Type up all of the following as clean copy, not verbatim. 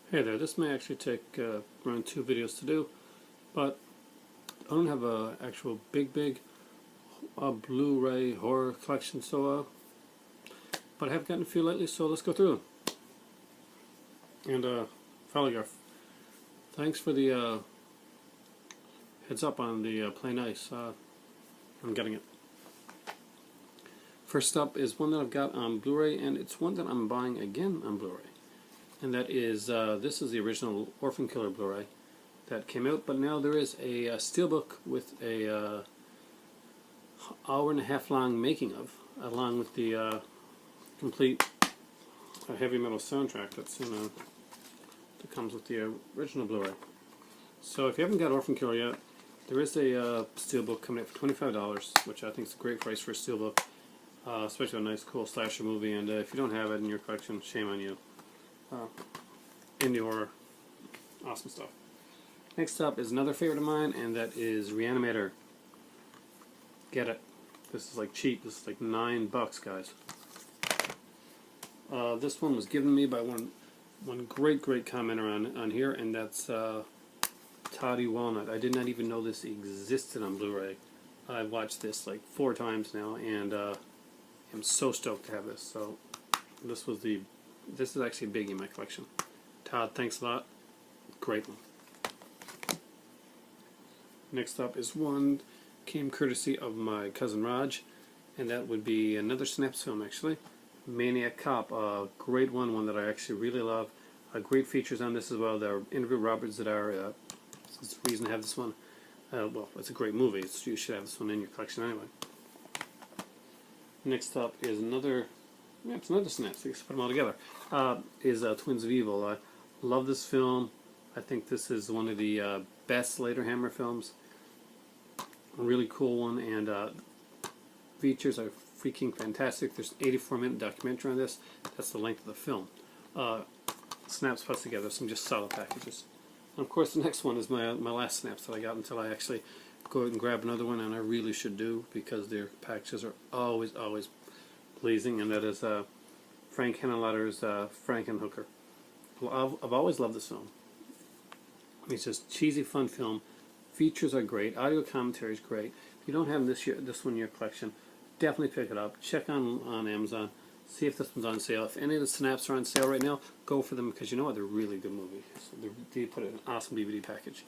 Hey there, this may actually take around 2 videos to do, but I don't have a actual big Blu-ray horror collection, but I have gotten a few lately, so let's go through them. And Feligar, thanks for the heads up on the Play Nice. I'm getting it. First up is one that I've got on Blu-ray, and it's one that I'm buying again on Blu-ray. And that is, this is the original Orphan Killer Blu-ray that came out, but now there is a steelbook with a hour-and-a-half long making of, along with the complete heavy metal soundtrack that comes with the original Blu-ray. So if you haven't got Orphan Killer yet, there is a steelbook coming out for $25, which I think is a great price for a steelbook, especially a nice, cool slasher movie. And if you don't have it in your collection, shame on you. Indie horror, awesome stuff. Next up is another favorite of mine, and that is Reanimator. Get it. This is like cheap. This is like $9, guys. This one was given me by one great commenter on here, and that's Toddy Walnut. I did not even know this existed on Blu-ray. I've watched this like 4 times now, and I'm so stoked to have this. So this is actually big in my collection. Todd, thanks a lot. Great one. Next up is one came courtesy of my cousin Raj, and that would be another Snaps film, actually. Maniac Cop, a great one that I actually really love. Great features on this as well. There are interview Robert Zadar. That's the reason to have this one. Well, it's a great movie. You should have this one in your collection anyway. Next up is another. Yeah, it's another Snaps. Let's put them all together. Is Twins of Evil. I love this film. I think this is one of the best later Hammer films. A really cool one, and features are freaking fantastic. There's an 84-minute documentary on this. That's the length of the film. Snaps put together some just solid packages. And of course, the next one is my last Snaps that I got until I actually go out and grab another one, and I really should do because their packages are always pleasing, and that is Frank Henenlotter's Frankenhooker. Well, I've always loved this film. It's just cheesy, fun film. Features are great. Audio commentary is great. If you don't have this one in your collection, definitely pick it up. Check on Amazon. See if this one's on sale. If any of the Snaps are on sale right now, go for them because you know what? They're really good movies. So they put it in an awesome DVD package.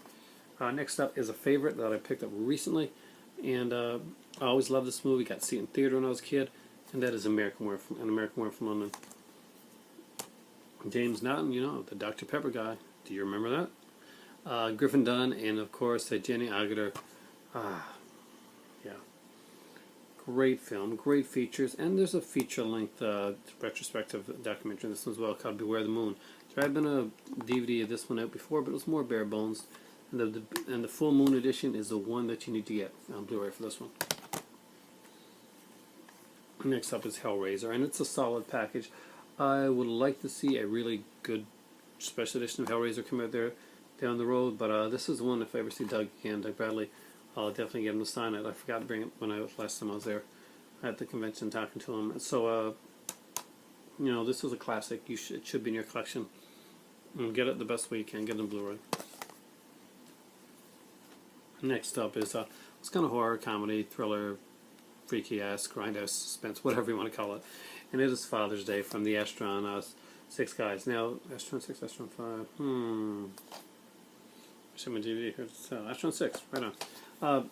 Next up is a favorite that I picked up recently, and I always loved this movie. Got to see it in theater when I was a kid, and that is An American Werewolf from London. James Naughton, you know, the Dr. Pepper guy. Do you remember that? Griffin Dunne, and of course Jenny Agutter. Yeah, great film, great features, and there's a feature-length retrospective documentary in this one as well called Beware the Moon. There had been a DVD of this one out before, but it was more bare bones. And the Full Moon edition is the one that you need to get on Blu-ray for this one. Next up is Hellraiser, and it's a solid package. I would like to see a really good special edition of Hellraiser come out there down the road, but this is the one. If I ever see Doug Bradley, I'll definitely get him to sign it. I forgot to bring it when last time I was there at the convention talking to him. So, you know, this is a classic. It should be in your collection. And get it the best way you can. Get it on Blu-ray. Next up is it's kind of horror, comedy, thriller, freaky-ass, grindhouse, suspense, whatever you want to call it. And it is Father's Day from the Astron 6 guys. Now, Astron 6, Astron 5, show my DVD here. Astron 6, right on.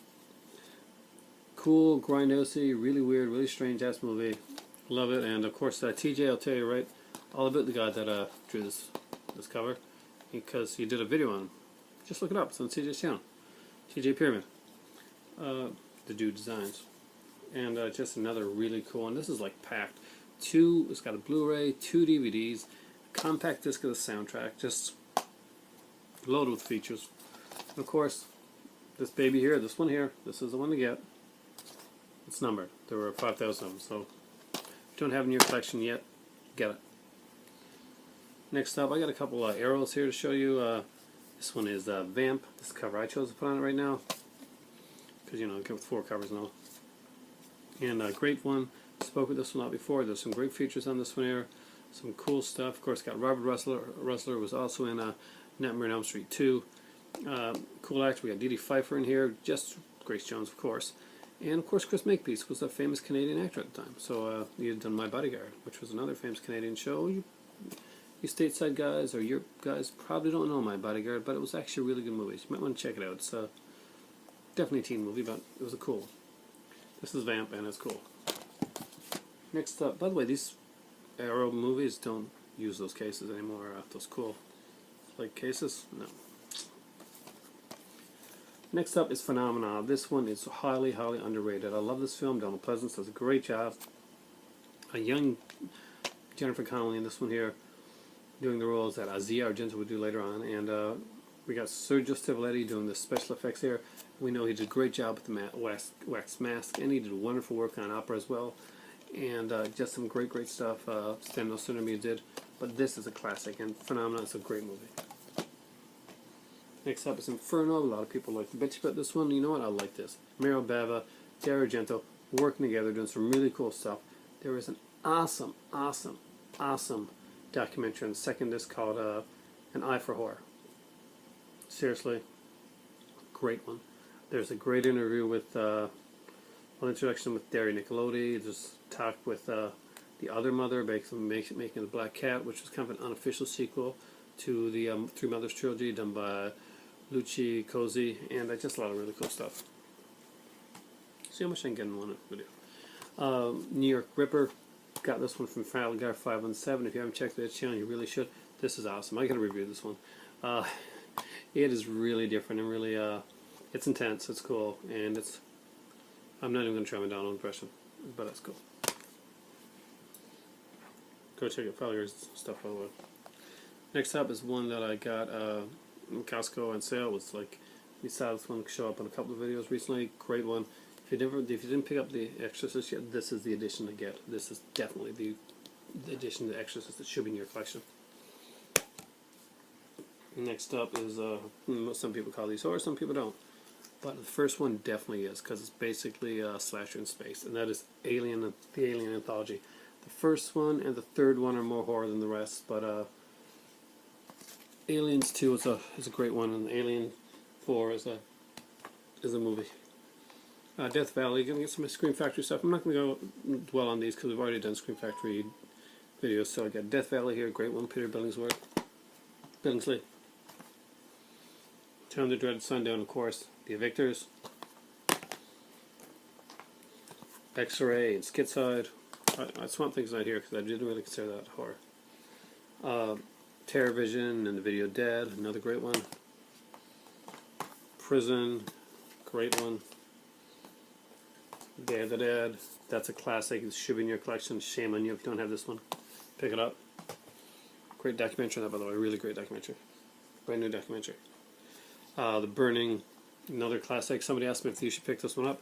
Cool, grindhousey, really weird, really strange-ass movie. Love it. And of course, TJ, I'll tell you right, all about the guy that drew this cover, because he did a video on him. Just look it up. It's on TJ's channel. TJ Pyramid. The dude designs. And just another really cool one. This is like packed. It's got a Blu-ray, 2 DVDs, compact disc of the soundtrack, just loaded with features. And of course, this baby here, this one here, this is the one to get. It's numbered. There were 5,000 of them, so if you don't have it in your collection yet, get it. Next up, I got a couple arrows here to show you. This one is Vamp. This is the cover I chose to put on it right now, because, you know, I go with 4 covers and all. And a great one. Spoke with this one out before. There's some great features on this one here. Some cool stuff. Of course, got Robert Russell. Russell was also in Nightmare on Elm Street 2. Cool actor. We got Dee Dee Pfeiffer in here. Just Grace Jones, of course. And, of course, Chris Makepeace was a famous Canadian actor at the time. So he had done My Bodyguard, which was another famous Canadian show. You stateside guys or your guys probably don't know My Bodyguard, but it was actually a really good movie. You might want to check it out. It's definitely a teen movie, but it was cool. This is Vamp, and it's cool. Next up, by the way, these Arrow movies don't use those cases anymore. Those cool, like, cases? No. Next up is Phenomena. This one is highly, highly underrated. I love this film. Donald Pleasance does a great job. A young Jennifer Connelly in this one here, doing the roles that Zia Argento would do later on. And we got Sergio Stivoletti doing the special effects here. We know he did a great job with the wax mask, and he did wonderful work on opera as well. And just some great, great stuff Stanley Cinema did. But this is a classic, and Phenomena is a great movie. Next up is Inferno. A lot of people like to bitch about this one. You know what? I like this. Meryl Bava, Dario Argento working together, doing some really cool stuff. There is an awesome, awesome, awesome documentary on the second disc called An Eye for Horror. Seriously, great one. There's a great interview with, an introduction with Derry Nicolotti. There's talk with the other mother, making The Black Cat, which was kind of an unofficial sequel to the Three Mothers trilogy done by Luci Cosi, and just a lot of really cool stuff. See how much I can get in one video. New York Ripper, got this one from Family Guy 517. If you haven't checked that channel, you really should. This is awesome. I gotta review this one. It is really different and really, it's intense, it's cool, and it's, I'm not even gonna try my Donald impression, but it's cool. Go check out Family Guy's stuff, by the way. Next up is one that I got in Costco on sale. It's like, we saw this one show up on a couple of videos recently. Great one. If you didn't pick up The Exorcist yet, this is the edition to get. This is definitely the edition to The Exorcist that should be in your collection. Next up is some people call these horror, some people don't. But the first one definitely is, because it's basically a slasher in space, and that is Alien, the Alien Anthology. The first one and the third one are more horror than the rest, but Aliens 2 is a great one, and Alien 4 is a movie. Death Valley, gonna get some Scream Factory stuff. I'm not gonna go dwell on these because we've already done Scream Factory videos. So I got Death Valley here, great one, Peter Billingsley. Turn of the Dreaded Sundown, of course. The Evictors, X-Ray, and Schizoid. Swamp Thing's not here because I didn't really consider that horror. Terror Vision and the Video Dead, another great one. Prison, great one. Day of the Dead, that's a classic. It should be in your collection. Shame on you if you don't have this one. Pick it up. Great documentary on that, by the way. Really great documentary. Brand new documentary. The Burning, another classic. Somebody asked me if you should pick this one up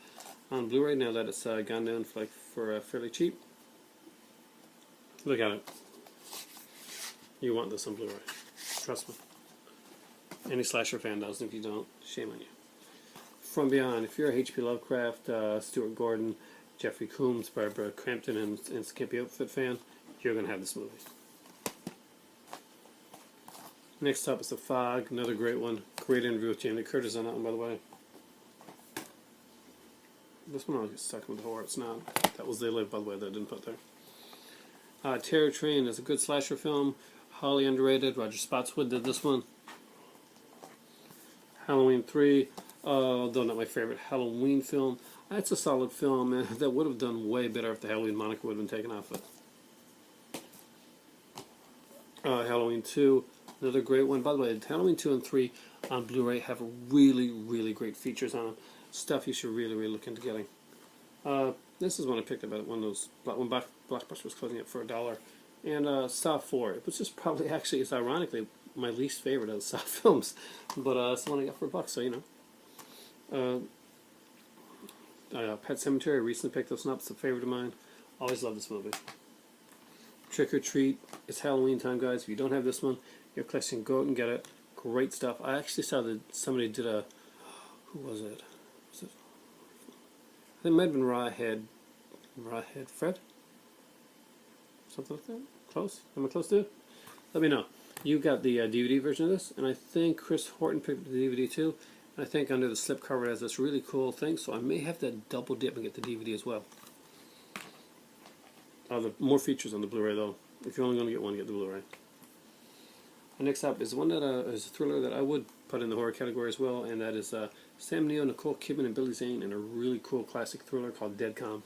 on Blu-ray now that it's gone down for fairly cheap. Look at it. You want this on Blu-ray. Trust me. Any slasher fan does. If you don't, shame on you. From Beyond. If you're a H.P. Lovecraft, Stuart Gordon, Jeffrey Combs, Barbara Crampton, and Skippy Outfit fan, you're going to have this movie. Next up is The Fog. Another great one. Great interview with Jamie Lee Curtis on that one, by the way. This one I'll get stuck with the horror. It's not. That was They Live, by the way, that I didn't put there. Terror Train is a good slasher film. Highly underrated. Roger Spotswood did this one. Halloween 3, though not my favorite Halloween film. That's a solid film, and that would have done way better if the Halloween moniker would have been taken off it. Halloween 2, another great one. By the way, Halloween 2 and 3 on Blu-ray have really, really great features on them. Stuff you should really, really look into getting. This is one I picked up at one of those, when Blockbuster was closing it for $1. And Saw 4, which is probably, actually, it's ironically my least favorite of the Saw films. But it's the one I got for $1, so you know. Pet Sematary, I recently picked this one up. It's a favorite of mine. Always love this movie. Trick or Treat. It's Halloween time, guys. If you don't have this one, your collection, go out and get it. Great stuff. I actually saw that somebody did a... Who was it? I think it might have been Rawhead Fred? Something like that? Close? Am I close to it? Let me know. You got the DVD version of this, and I think Chris Horton picked up the DVD too. And I think under the slipcover it has this really cool thing, so I may have to double dip and get the DVD as well. The more features on the Blu-ray though. If you're only going to get one, get the Blu-ray. Next up is one that is a thriller that I would put in the horror category as well, and that is Sam Neill, Nicole Kidman, and Billy Zane in a really cool classic thriller called Dead Calm.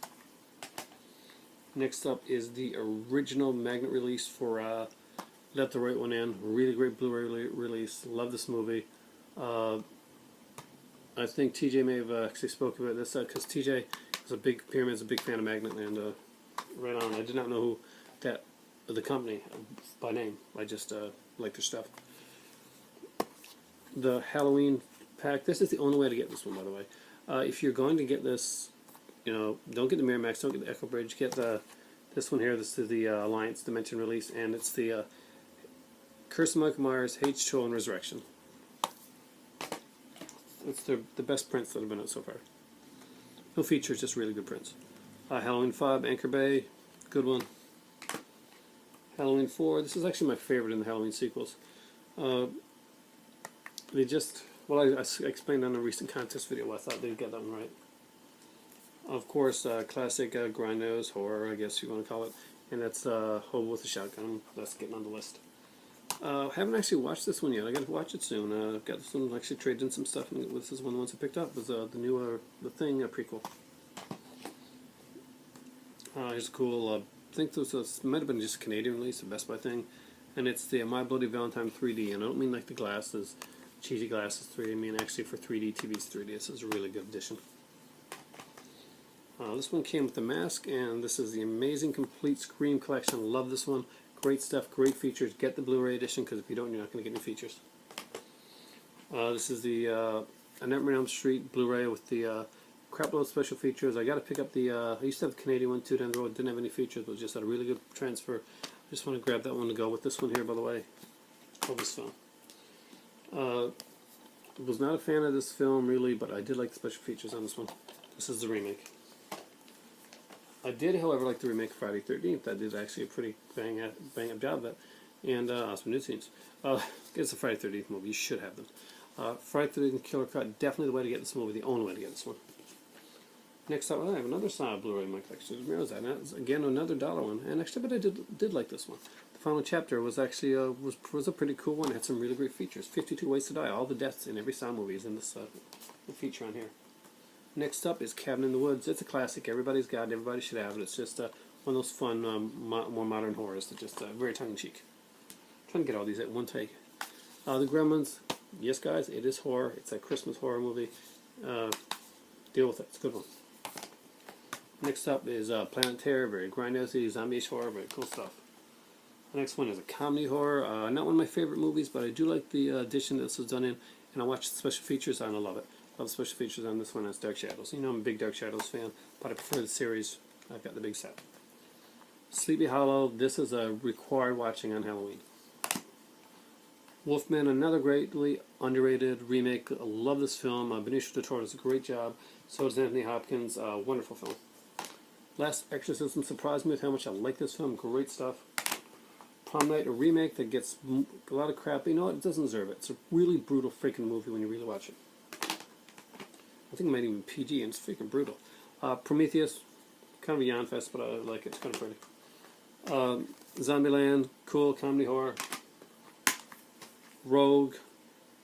Next up is the original magnet release for Let the Right One In. Really great Blu-ray release. Love this movie. I think TJ may have actually spoke about this because TJ is a big Pyramid's a big fan of Magnet, and right on. I did not know who the company by name. I just like their stuff. The Halloween pack. This is the only way to get this one, by the way. If you're going to get this, don't get the Miramax, don't get the Echo Bridge. Get this one here. This is the Alliance Dimension release, and it's the Curse of Michael Myers, H2O, and Resurrection. It's the best prints that have been out so far. No features, just really good prints. Halloween 5, Anchor Bay, good one. Halloween 4, this is actually my favorite in the Halloween sequels. I explained on a recent contest video, I thought they'd get that one right. Of course, classic grindhouse horror, I guess you want to call it, and that's Hobo with a Shotgun. That's getting on the list. Haven't actually watched this one yet. I got to watch it soon. I've got this one actually traded in some stuff, and this is one of the ones I picked up. It was the new The Thing prequel. Here's a cool. I think this might have been just a Canadian release, a Best Buy thing, and it's the My Bloody Valentine 3D. And I don't mean like the glasses, cheesy glasses 3D. I mean actually for 3D TVs 3D. This is a really good edition. This one came with the mask, and this is the Amazing Complete Scream Collection. Love this one. Great stuff, great features. Get the Blu-ray edition, because if you don't, you're not going to get any features. This is the A Nightmare on Elm Street Blu-ray with the crapload of special features. I got to pick up the, I used to have the Canadian one too down the road. Didn't have any features, but just had a really good transfer. I just want to grab that one to go with this one here, by the way. Love this film. Was not a fan of this film, really, but I did like the special features on this one. This is the remake. I did, however, like the remake of Friday the 13th. That did actually a pretty bang-up job of it. And some new scenes. It's a Friday the 13th movie. You should have them. Friday the 13th Killer Cut, definitely the way to get this movie. The only way to get this one. Next up, I have another Blu-ray in my collection. Where that? That's, again, another $1 one. And actually, but I did like this one. The final chapter was actually was a pretty cool one. It had some really great features. 52 Ways to Die. All the deaths in every Saw movie is in this feature on here. Next up is Cabin in the Woods. It's a classic. Everybody's got it. Everybody should have it. It's just one of those fun, more modern horrors that just very tongue-in-cheek. Trying to get all these at one take. The Gremlins. Yes, guys, it is horror. It's a Christmas horror movie. Deal with it. It's a good one. Next up is Planet Terror. Very grindhousey, zombie-ish horror. Very cool stuff. The next one is a comedy horror. Not one of my favorite movies, but I do like the edition that this was done in. And I watched the special features and I love it. Love the special features on this one. As Dark Shadows. You know I'm a big Dark Shadows fan, but I prefer the series. I've got the big set. Sleepy Hollow. This is a required watching on Halloween. Wolfman, another greatly underrated remake. I love this film. Benicio del Toro does a great job. So does Anthony Hopkins. Wonderful film. Last Exorcism surprised me with how much I like this film. Great stuff. Prom Night, a remake that gets a lot of crap. You know what? It doesn't deserve it. It's a really brutal freaking movie when you really watch it. I think it might even be PG, and it's freaking brutal. Prometheus, kind of a yawn fest, but I like it. It's kind of pretty. Zombieland, cool comedy horror. Rogue,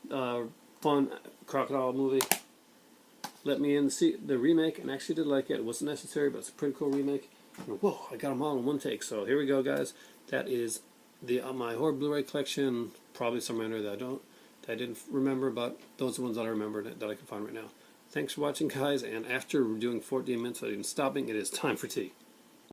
fun crocodile movie. Let Me In, see the remake, and actually did like it. It wasn't necessary, but it's a pretty cool remake. And whoa, I got them all in one take. So here we go, guys. That is the my horror Blu-ray collection. Probably some render that I didn't remember, but those are the ones that I remember that I can find right now. Thanks for watching, guys, and after doing 14 minutes of stopping, it is time for tea.